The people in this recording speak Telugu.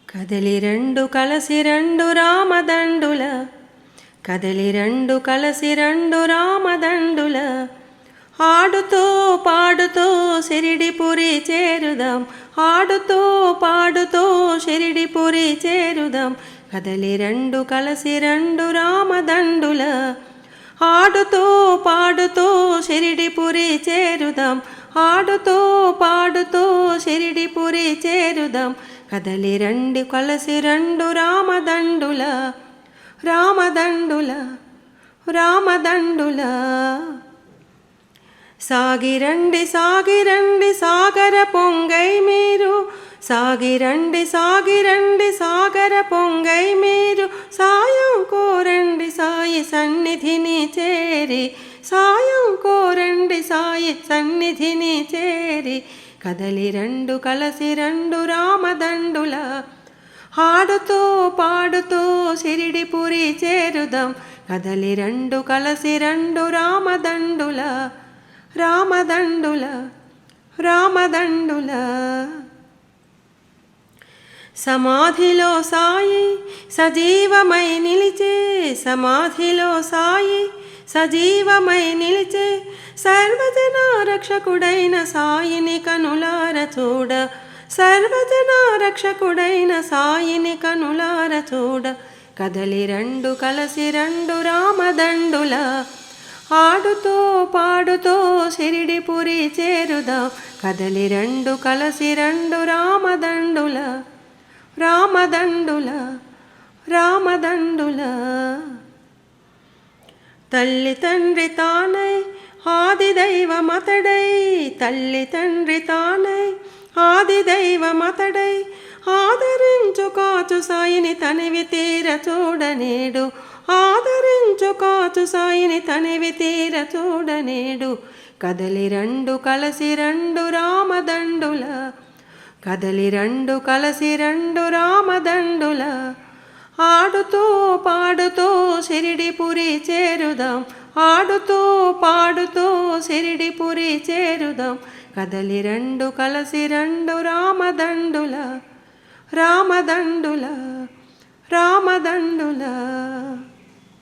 కదలి రెండు కలసి రెండు రామదండుల కదలి రెండు కలసి రెండు రామదండుల ఆడుతూ పాడుతూ షిరిడిపురి చేరుదాం ఆడుతూ పాడుతూ షిరిడిపురి చేరుదాం కదలి రెండు కలసి రెండు రామదండుల ఆడుతూ పాడుతూ షిరిడిపురి చేరుదాం ఆడుతూ పాడుతూ షిరిడిపురి చేరుదాం కదలి రెండు కలసి రెండు రామదండుల రామదండుల రామదండుల సాగిరండి సాగిరండి సాగర పొంగై మీరు సాగిరండి సాగిరండి సాగర పొంగై మీరు సాయం కోరండి సాయి సన్నిధిని చేరి సాయం కోరండి సాయి సన్నిధిని చేరి కదలి రెండు కలసి రెండు రామదండుల ఆడుతూ పాడుతూ షిరిడిపురి చేరుదాం కదలి రెండు కలసి రెండు రామదండుల రామదండుల రామదండుల సమాధిలో సాయి సజీవమై నిలిచే సమాధిలో సాయి సజీవమై నిలిచే సర్వజన రక్షకుడైన సాయిని కనులార చూడ సర్వజన రక్షకుడైన సాయిని కనులార చూడ కదలి రెండు కలసి రెండు రామదండుల ఆడుతూ పాడుతూ షిరిడిపురి చేరుదాం కదలి రెండు కలసి రెండు రామదండుల రామదండుల రామదండుల తల్లి తండ్రి తానై ఆది దైవమతడై తల్లి తండ్రి తానై ఆది దైవమతడై ఆదరించు కాచు సాయిని తనివి తీర చూడనేడు ఆదరించు కాచు సాయిని తనివి తీర చూడనేడు కదలి రెండు కలసి రెండు రామదండుల కదలి రెండు కలసి రెండు రామదండుల ఆడుతూ పాడుతూ షిరిడిపురి చేరుదాం ఆడుతూ పాడుతూ షిరిడిపురి చేరుదాం కదలి రెండు కలసి రెండు రామదండుల రామదండుల రామదండుల